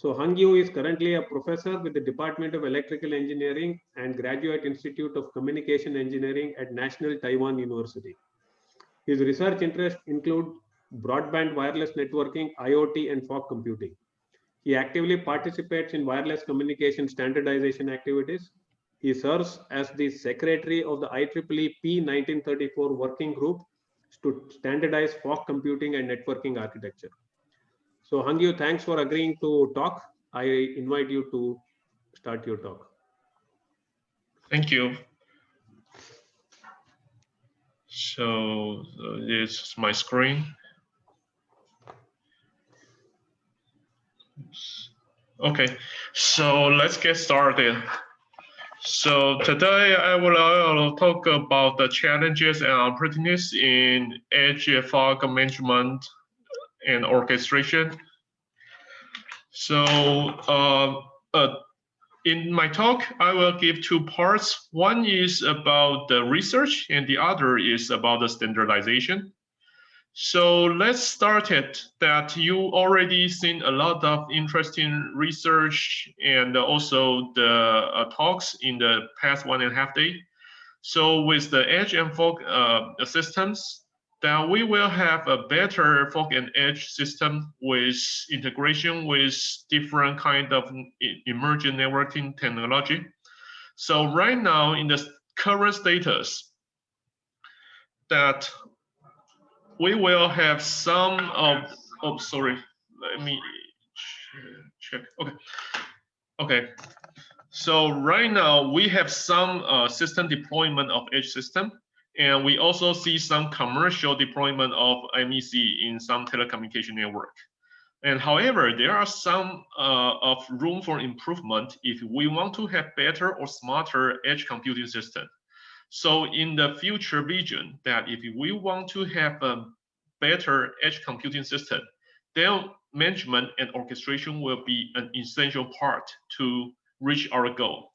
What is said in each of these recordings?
So Hung Yu is currently a professor with the Department of Electrical Engineering and Graduate Institute of Communication Engineering at National Taiwan University. His research interests include broadband wireless networking, IoT, and fog computing. He actively participates in wireless communication standardization activities. He serves as the secretary of the IEEE P1934 working group to standardize fog computing and networking architecture. So Hung Yu, thanks for agreeing to talk. I invite you to start your talk. Thank you. So this is my screen. Okay, so let's get started. So today I will talk about the challenges and prettiness in edge fog management and orchestration. So in my talk, I will give two parts. One is about the research and the other is about the standardization. So let's start it that you already seen a lot of interesting research and also the talks in the past 1.5 days. So with the edge and fog systems, that we will have a better fog and edge system with integration with different kind of emerging networking technology. So right now in the current status, that we will have some of, sorry, let me check. Okay. So right now we have some system deployment of edge system, and we also see some commercial deployment of MEC in some telecommunication network. And however, there are some of room for improvement if we want to have better or smarter edge computing system. So in the future vision, that if we want to have a better edge computing system, then management and orchestration will be an essential part to reach our goal.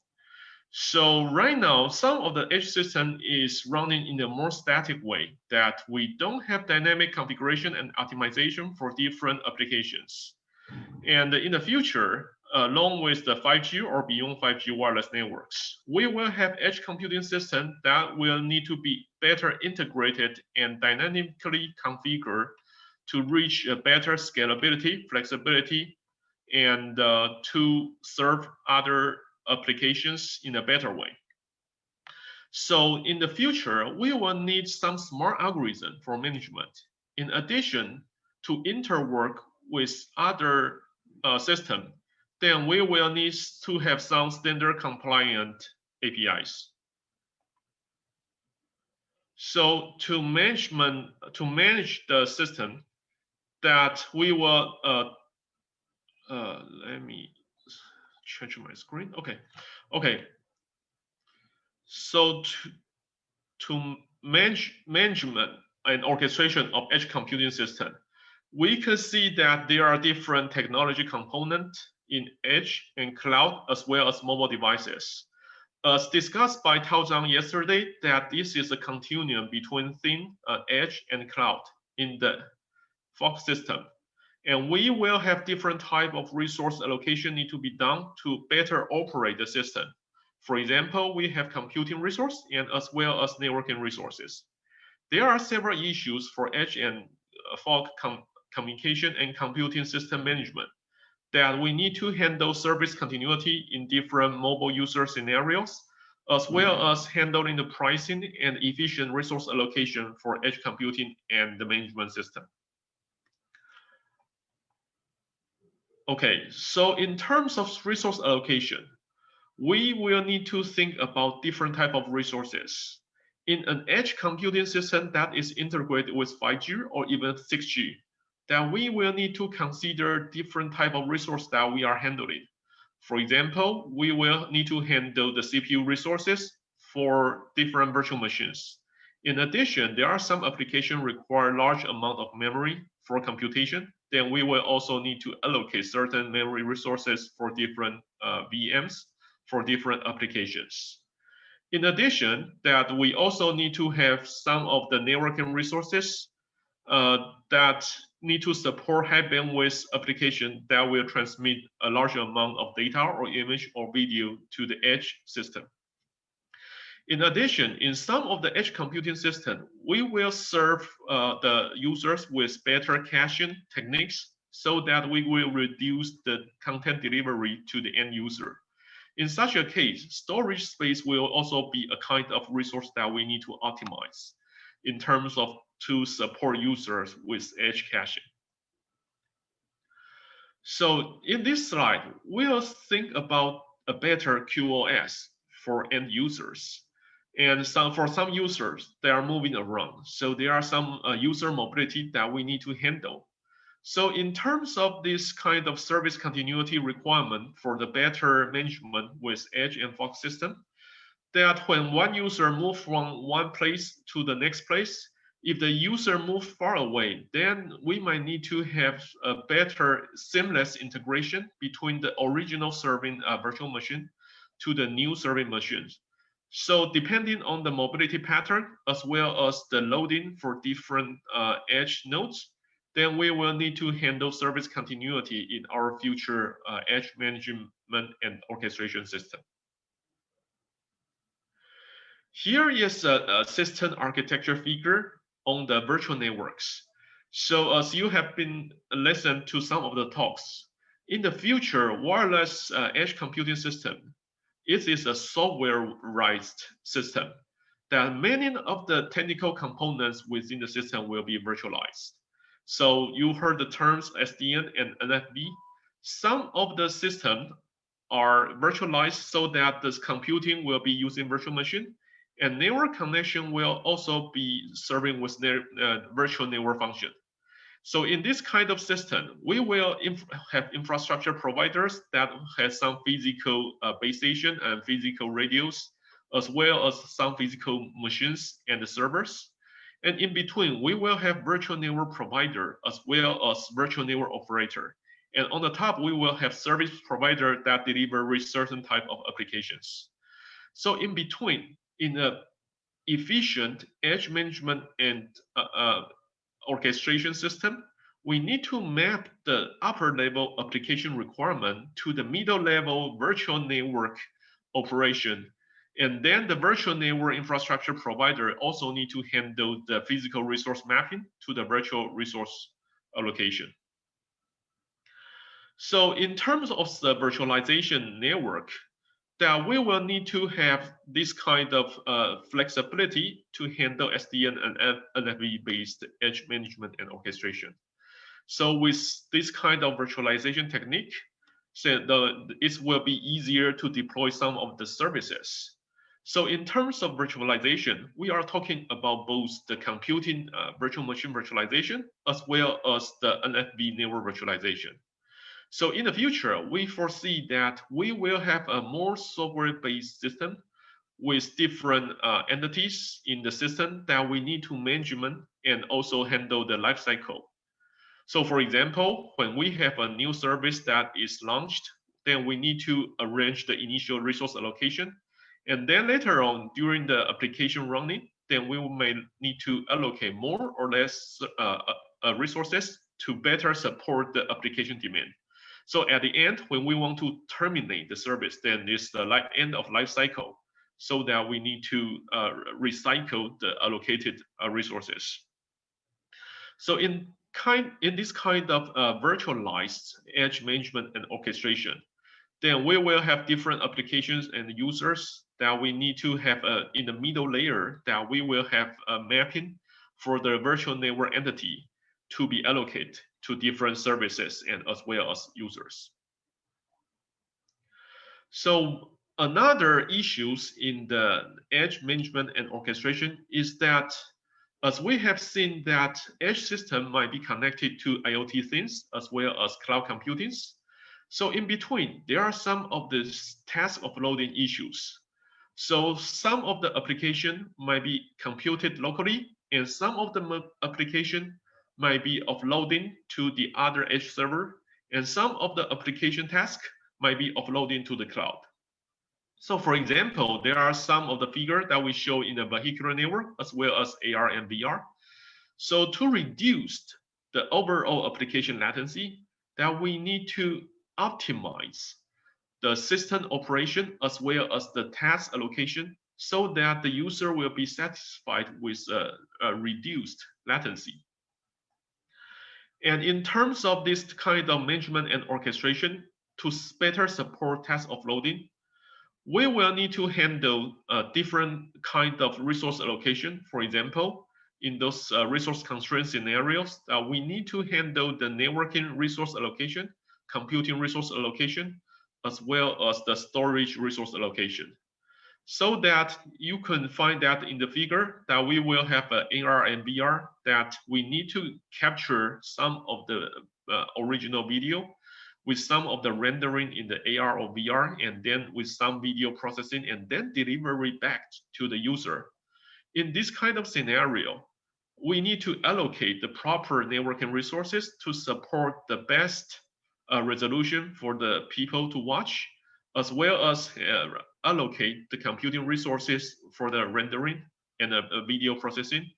So right now, some of the edge system is running in a more static way, that we don't have dynamic configuration and optimization for different applications. And in the future, along with the 5G or beyond 5G wireless networks, we will have edge computing system that will need to be better integrated and dynamically configured to reach a better scalability, flexibility, and to serve other applications in a better way. So in the future, we will need some smart algorithm for management. In addition to interwork with other system, then we will need to have some standard compliant APIs. So to manage the system, that we will let me change my screen. Okay. So to manage management and orchestration of edge computing system, we can see that there are different technology components in edge and cloud as well as mobile devices. As discussed by Tao Zhang yesterday, that this is a continuum between thin, edge, and cloud in the fog system. And we will have different type of resource allocation need to be done to better operate the system. For example, we have computing resource and as well as networking resources. There are several issues for edge and fog communication and computing system management that we need to handle service continuity in different mobile user scenarios, as well as handling the pricing and efficient resource allocation for edge computing and the management system. Okay, so in terms of resource allocation, we will need to think about different type of resources. In an edge computing system that is integrated with 5G or even 6G, then we will need to consider different type of resource that we are handling. For example, we will need to handle the CPU resources for different virtual machines. In addition, there are some applications require large amount of memory for computation. Then we will also need to allocate certain memory resources for different VMs for different applications. In addition, that we also need to have some of the networking resources that need to support high bandwidth application that will transmit a large amount of data or image or video to the edge system. In addition, in some of the edge computing system, we will serve the users with better caching techniques so that we will reduce the content delivery to the end user. In such a case, storage space will also be a kind of resource that we need to optimize in terms of to support users with edge caching. So in this slide, we'll think about a better QoS for end users. And for some users, they are moving around. So there are some user mobility that we need to handle. So in terms of this kind of service continuity requirement for the better management with edge and fog system, that when one user moves from one place to the next place, if the user moves far away, then we might need to have a better seamless integration between the original serving virtual machine to the new serving machines. So depending on the mobility pattern, as well as the loading for different edge nodes, then we will need to handle service continuity in our future edge management and orchestration system. Here is a system architecture figure on the virtual networks. So as you have been listened to some of the talks, in the future, wireless edge computing system, it is a softwareized system that many of the technical components within the system will be virtualized. So you heard the terms SDN and NFV. Some of the systems are virtualized so that this computing will be using virtual machine, and network connection will also be serving with virtual network function. So in this kind of system, we will have infrastructure providers that have some physical base station and physical radios, as well as some physical machines and the servers. And in between, we will have virtual network provider as well as virtual network operator. And on the top, we will have service provider that deliver certain type of applications. So in between, in a efficient edge management and orchestration system, we need to map the upper level application requirement to the middle level virtual network operation. And then the virtual network infrastructure provider also need to handle the physical resource mapping to the virtual resource allocation. So in terms of the virtualization network, that we will need to have this kind of flexibility to handle SDN and NFV-based edge management and orchestration. So with this kind of virtualization technique, so it will be easier to deploy some of the services. So in terms of virtualization, we are talking about both the computing virtual machine virtualization as well as the NFV network virtualization. So in the future, we foresee that we will have a more software-based system with different entities in the system that we need to management and also handle the life cycle. So for example, when we have a new service that is launched, then we need to arrange the initial resource allocation. And then later on, during the application running, then we may need to allocate more or less resources to better support the application demand. So at the end, when we want to terminate the service, then it's the end of life cycle, so that we need to recycle the allocated resources. So in this kind of virtualized edge management and orchestration, then we will have different applications and users that we need to have in the middle layer, that we will have a mapping for the virtual network entity to be allocated to different services and as well as users. So another issues in the edge management and orchestration is that, as we have seen, that edge system might be connected to IoT things as well as cloud computing. So in between, there are some of the task offloading issues. So some of the application might be computed locally, and some of the application might be offloading to the other edge server, and some of the application tasks might be offloading to the cloud. So for example, there are some of the figures that we show in the vehicular network as well as AR and VR. So to reduce the overall application latency, that we need to optimize the system operation as well as the task allocation so that the user will be satisfied with a reduced latency. And in terms of this kind of management and orchestration, to better support task offloading, we will need to handle different kind of resource allocation. For example, in those resource constraint scenarios, we need to handle the networking resource allocation, computing resource allocation, as well as the storage resource allocation. So that you can find that in the figure that we will have an AR and VR that we need to capture some of the original video with some of the rendering in the AR or VR, and then with some video processing, and then deliver it back to the user. In this kind of scenario, we need to allocate the proper networking resources to support the best resolution for the people to watch, as well as allocate the computing resources for the rendering and video processing.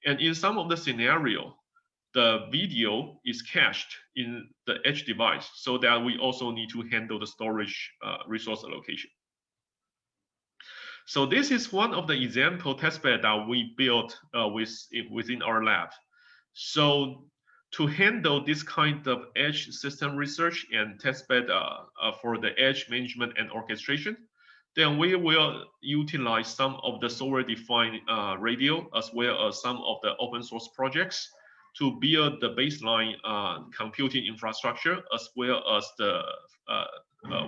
And in some of the scenario, the video is cached in the edge device, so that we also need to handle the storage resource allocation. So this is one of the example testbed that we built within our lab. So to handle this kind of edge system research and testbed for the edge management and orchestration, then we will utilize some of the software-defined radio as well as some of the open source projects to build the baseline computing infrastructure as well as the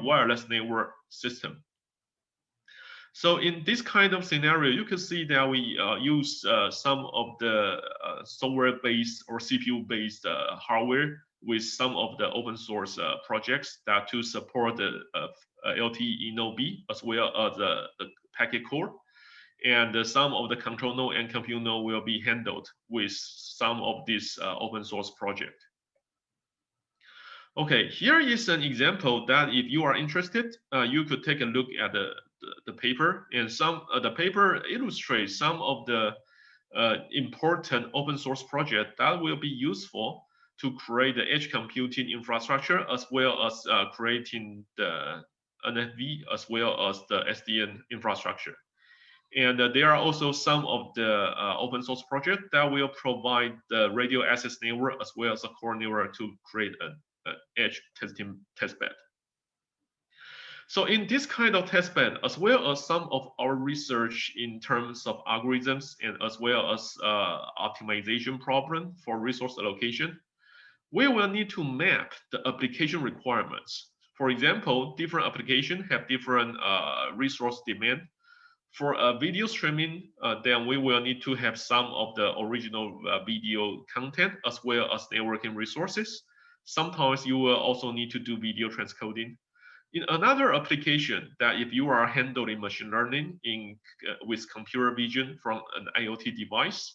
wireless network system. So in this kind of scenario, you can see that we use some of the software-based or CPU-based hardware with some of the open source projects that to support the LTE Node B as well as the packet core. And some of the control node and compute node will be handled with some of this open source project. Okay, here is an example that if you are interested, you could take a look at the paper, and the paper illustrates some of the important open source project that will be useful to create the edge computing infrastructure as well as creating the NFV as well as the SDN infrastructure. And there are also some of the open source projects that will provide the radio access network as well as a core network to create an edge testing testbed. So in this kind of testbed, as well as some of our research in terms of algorithms and as well as optimization problem for resource allocation, we will need to map the application requirements. For example, different applications have different resource demand. For video streaming, then we will need to have some of the original video content as well as networking resources. Sometimes you will also need to do video transcoding. In another application, that if you are handling machine learning with computer vision from an IoT device,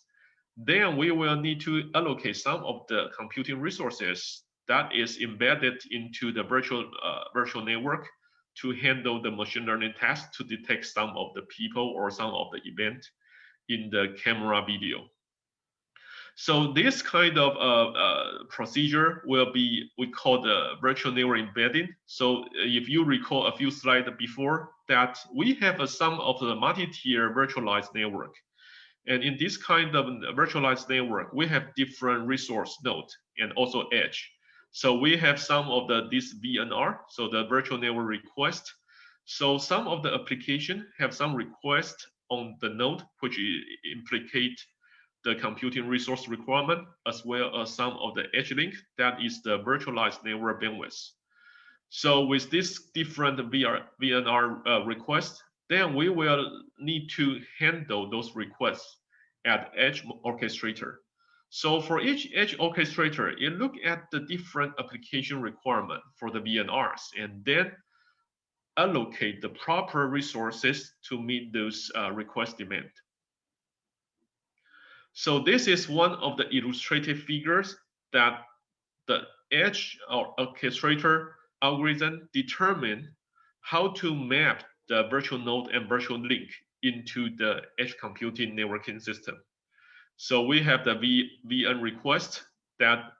then we will need to allocate some of the computing resources that is embedded into the virtual network to handle the machine learning task to detect some of the people or some of the event in the camera video. So this kind of procedure will be, we call the virtual network embedding. So if you recall a few slides before that, we have some of the multi-tier virtualized network. And in this kind of virtualized network, we have different resource nodes and also edge. So we have some of this VNR, so the virtual network request. So some of the application have some request on the node, which implicate the computing resource requirement, as well as some of the edge link, that is the virtualized network bandwidth. So with this different VNR request, then we will need to handle those requests at edge orchestrator. So for each edge orchestrator, it look at the different application requirement for the VNRs and then allocate the proper resources to meet those request demand. So this is one of the illustrative figures that the edge or orchestrator algorithm determine how to map the virtual node and virtual link into the edge computing networking system. So we have the VN request that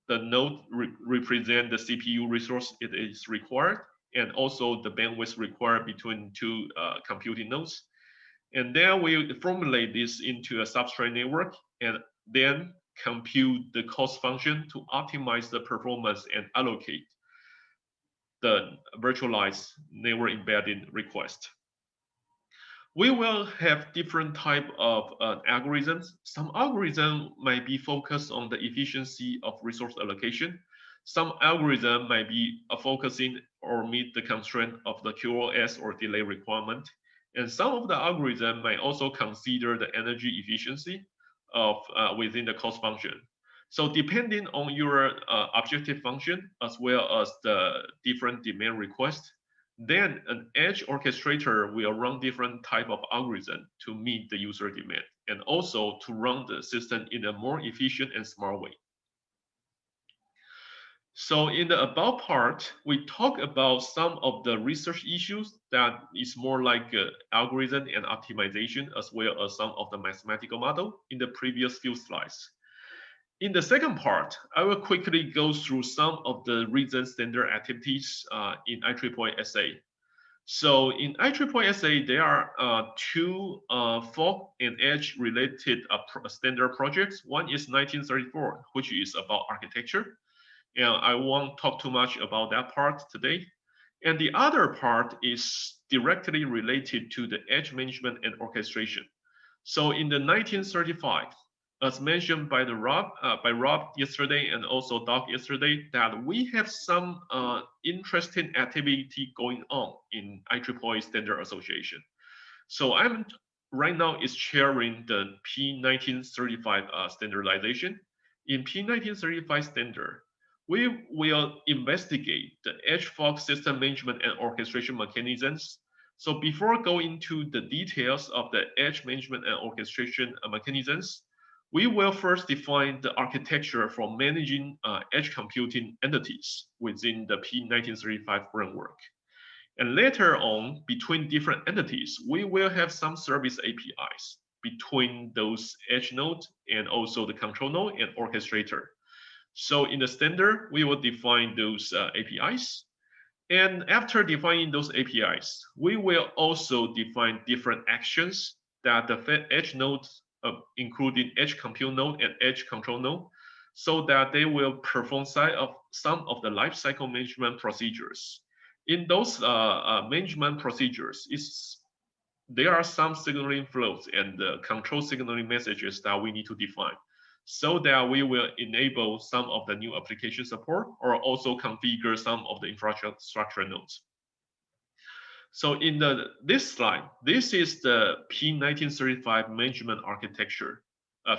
the node represent the CPU resource it is required, and also the bandwidth required between two computing nodes. And then we formulate this into a substrate network and then compute the cost function to optimize the performance and allocate the virtualized network embedding request. We will have different type of algorithms. Some algorithm might be focused on the efficiency of resource allocation. Some algorithm might be focusing or meet the constraint of the QoS or delay requirement. And some of the algorithm might also consider the energy efficiency of within the cost function. So depending on your objective function as well as the different demand requests, then an edge orchestrator will run different type of algorithm to meet the user demand and also to run the system in a more efficient and smart way. So in the above part, we talk about some of the research issues that is more like algorithm and optimization as well as some of the mathematical model in the previous few slides. In the second part, I will quickly go through some of the reason standard activities in IEEE SA. So in IEEE SA, there are two fog and edge related standard projects. One is 1934, which is about architecture. And I won't talk too much about that part today. And the other part is directly related to the edge management and orchestration. So in the 1935, as mentioned by Rob yesterday and also Doc yesterday, that we have some interesting activity going on in IEEE Standard Association. So I'm right now is chairing the P1935 standardization. In P1935 standard, we will investigate the edge fog system management and orchestration mechanisms. So before going into the details of the edge management and orchestration mechanisms, we will first define the architecture for managing edge computing entities within the P1935 framework. And later on, between different entities, we will have some service APIs between those edge nodes and also the control node and orchestrator. So in the standard, we will define those APIs. And after defining those APIs, we will also define different actions that the edge nodes, including edge compute node and edge control node, so that they will perform some of the lifecycle management procedures. In those management procedures, there are some signaling flows and control signaling messages that we need to define, so that we will enable some of the new application support or also configure some of the infrastructure nodes. So in this slide, this is the P1935 management architecture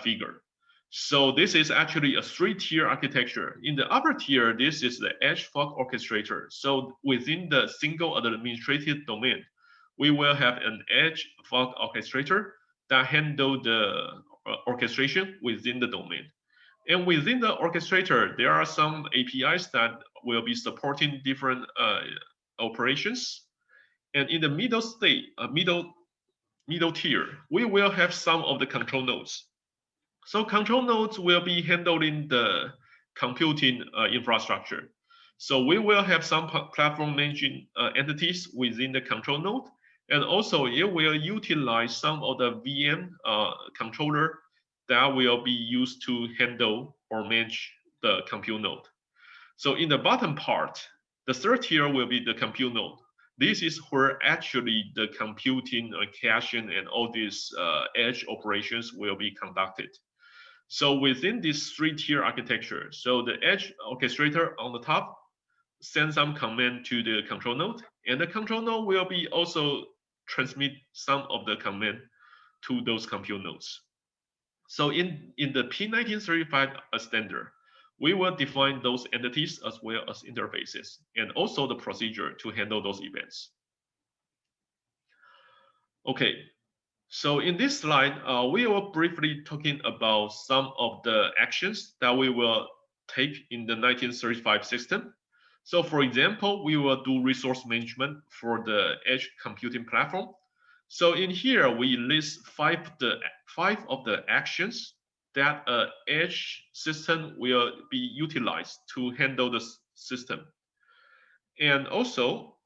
figure. So this is actually a three-tier architecture. In the upper tier, this is the edge fog orchestrator. So within the single administrative domain, we will have an edge fog orchestrator that handle the orchestration within the domain. And within the orchestrator, there are some APIs that will be supporting different operations. And in the middle state, middle tier, we will have some of the control nodes. So control nodes will be handling the computing infrastructure. So we will have some platform managing entities within the control node. And also it will utilize some of the VM controller that will be used to handle or manage the compute node. So in the bottom part, the third tier will be the compute node. This is where actually the computing, caching, and all these edge operations will be conducted. So within this three-tier architecture, so the edge orchestrator on the top sends some command to the control node, and the control node will be also transmit some of the command to those compute nodes. So in the P1935 standard, we will define those entities as well as interfaces, and also the procedure to handle those events. Okay, so in this slide, we will briefly talking about some of the actions that we will take in the 1935 system. So for example, we will do resource management for the edge computing platform. So in here, we list five of the actions that an edge system will be utilized to handle the system. And also,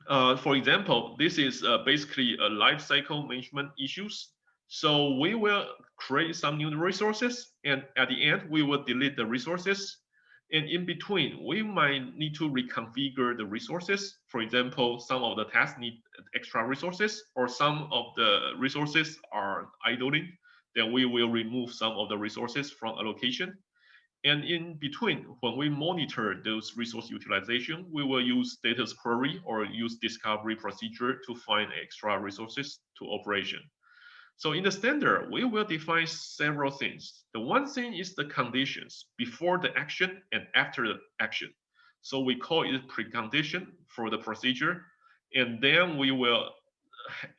for example, this is basically a life cycle management issues. So we will create some new resources, and at the end, we will delete the resources. And in between, we might need to reconfigure the resources. For example, some of the tasks need extra resources, or some of the resources are idling. Then we will remove some of the resources from allocation. And in between, when we monitor those resource utilization, we will use status query or use discovery procedure to find extra resources to operation. So in the standard, we will define several things. The one thing is the conditions before the action and after the action. So we call it precondition for the procedure. And then we will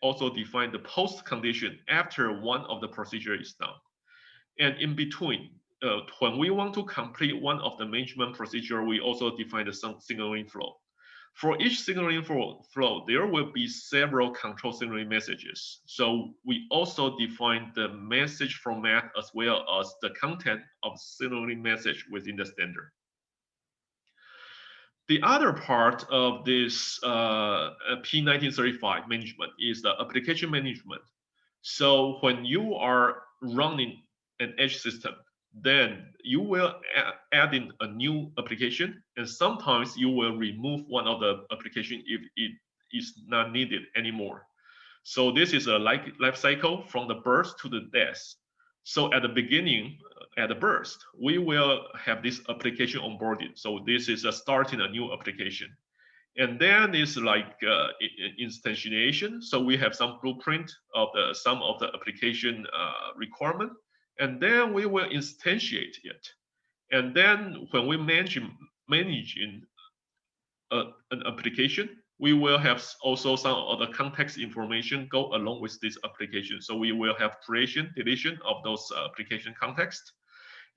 also define the post condition after one of the procedure is done. And in between, when we want to complete one of the management procedure, we also define the signaling flow. For each signaling flow, there will be several control signaling messages. So we also define the message format as well as the content of signaling message within the standard. The other part of this P1935 management is the application management. So when you are running an edge system, then you will add in a new application, and sometimes you will remove one of the application if it is not needed anymore. So this is a life cycle from the birth to the death. So at the beginning, at the birth, we will have this application onboarded. So this is starting a new application. And then it's like instantiation. So we have some blueprint of some of the application requirement, and then we will instantiate it. And then when we manage in an application, we will have also some of the context information go along with this application. So we will have creation, deletion of those application context.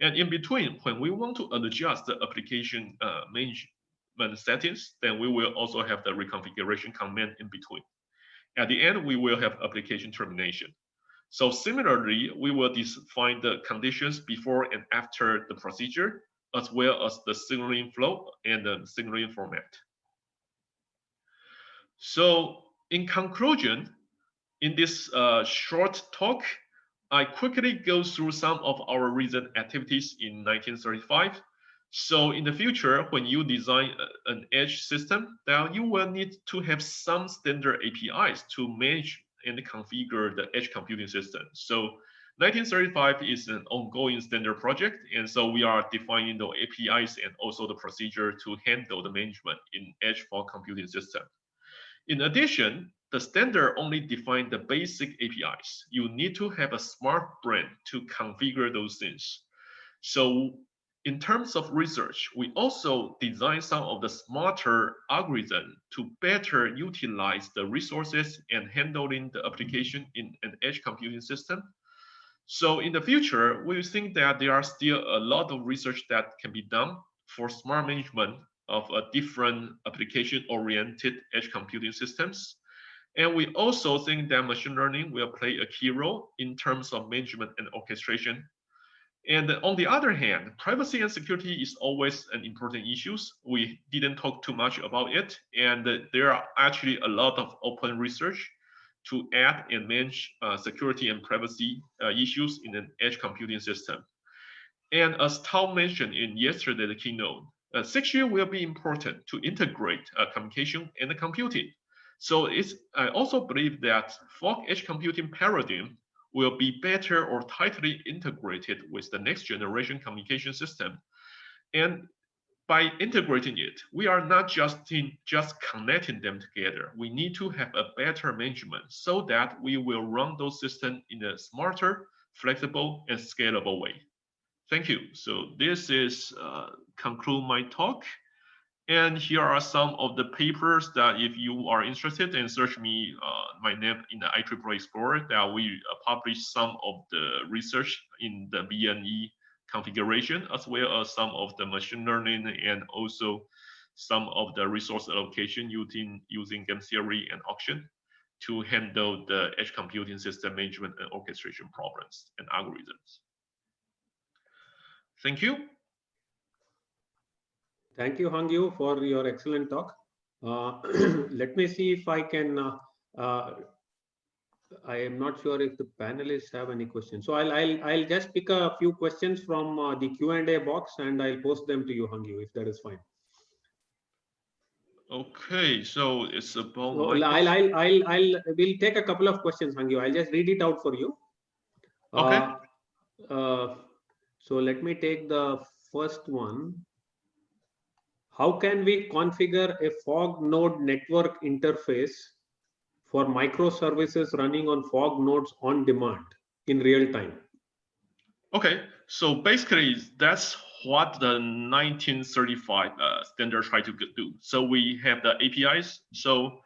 And in between, when we want to adjust the application management settings, then we will also have the reconfiguration command in between. At the end, we will have application termination. So similarly, we will define the conditions before and after the procedure, as well as the signaling flow and the signaling format. So in conclusion, in this short talk, I quickly go through some of our recent activities in 1935. So in the future, when you design an edge system, then you will need to have some standard APIs to manage and configure the edge computing system. So 1935 is an ongoing standard project, and so we are defining the APIs and also the procedure to handle the management in edge for computing system. In addition, the standard only defines the basic APIs. You need to have a smart brain to configure those things. So in terms of research, we also design some of the smarter algorithms to better utilize the resources and handling the application in an edge computing system. So in the future, we think that there are still a lot of research that can be done for smart management of a different application-oriented edge computing systems. And we also think that machine learning will play a key role in terms of management and orchestration. And on the other hand, privacy and security is always an important issue. We didn't talk too much about it, and there are actually a lot of open research to add and manage security and privacy issues in an edge computing system. And as Tom mentioned in yesterday's keynote, 6G will be important to integrate communication and computing. So I also believe that fog edge computing paradigm will be better or tightly integrated with the next generation communication system. And by integrating it, we are not just connecting them together. We need to have a better management so that we will run those systems in a smarter, flexible, and scalable way. Thank you. So this is conclude my talk. And here are some of the papers that if you are interested and search me, my name in the IEEE Explorer, that we publish some of the research in the BNE configuration, as well as some of the machine learning and also some of the resource allocation using game theory and auction to handle the edge computing system management and orchestration problems and algorithms. Thank you. Thank you, Hung Yu, for your excellent talk. Let me see if I can. I am not sure if the panelists have any questions. So I'll just pick a few questions from the Q&A box and I'll post them to you, Hung Yu, if that is fine. Okay, so it's about. So we'll take a couple of questions, Hung Yu. I'll just read it out for you. Okay. So let me take the first one. How can we configure a fog node network interface for microservices running on fog nodes on demand in real time? Okay, so basically that's what the 1935 standard tried to do. So we have the APIs. So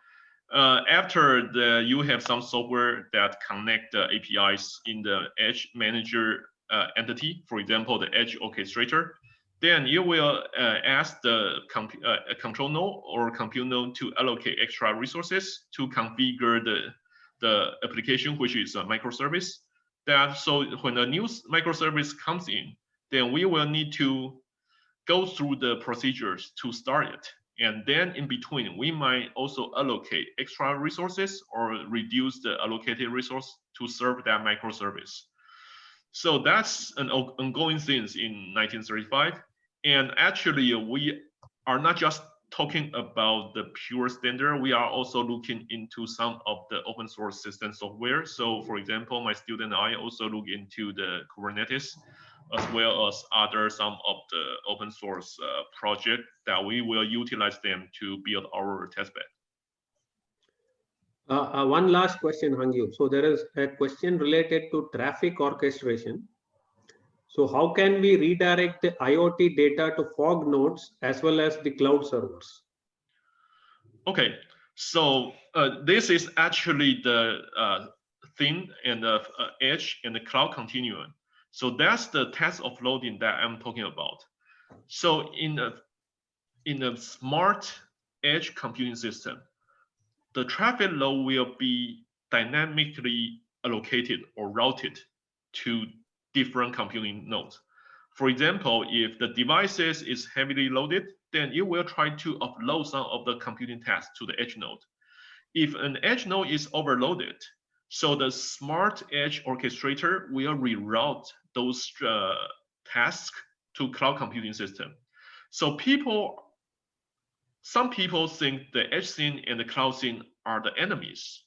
after you have some software that connect the APIs in the edge manager entity, for example, the edge orchestrator, then you will ask the control node or compute node to allocate extra resources to configure the application, which is a microservice. So when a new microservice comes in, then we will need to go through the procedures to start it. And then in between, we might also allocate extra resources or reduce the allocated resource to serve that microservice. So that's an ongoing thing in 1935. And actually, we are not just talking about the pure standard. We are also looking into some of the open source system software. So for example, my student and I also look into the Kubernetes, as well as some of the open source project that we will utilize them to build our testbed. One last question, Hung Yu. So there is a question related to traffic orchestration. So how can we redirect the IoT data to fog nodes as well as the cloud servers? Okay, so this is actually the thing and the edge and the cloud continuum. So that's the task offloading that I'm talking about. So in a smart edge computing system, the traffic load will be dynamically allocated or routed to different computing nodes. For example, if the devices is heavily loaded, then it will try to offload some of the computing tasks to the edge node. If an edge node is overloaded, so the smart edge orchestrator will reroute those tasks to cloud computing system. So some people think the edge scene and the cloud scene are the enemies.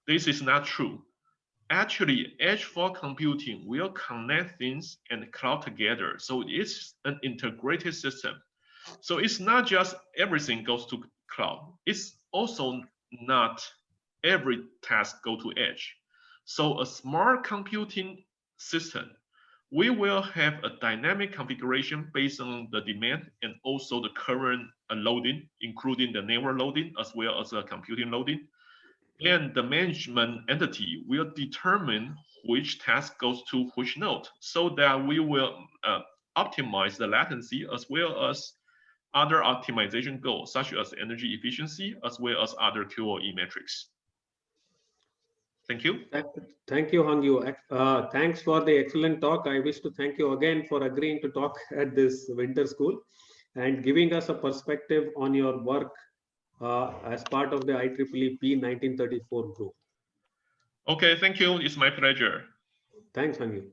This is not true. Actually, edge for computing will connect things and cloud together. So it's an integrated system. So it's not just everything goes to cloud. It's also not every task go to edge. So a smart computing system, we will have a dynamic configuration based on the demand and also the current loading, including the network loading as well as the computing loading. And the management entity will determine which task goes to which node so that we will optimize the latency as well as other optimization goals, such as energy efficiency, as well as other QoE metrics. Thank you. Thank you, Hung Yu. Thanks for the excellent talk. I wish to thank you again for agreeing to talk at this winter school and giving us a perspective on your work as part of the IEEE P 1934 group. Okay, thank you. It's my pleasure. Thanks, Hung Yu.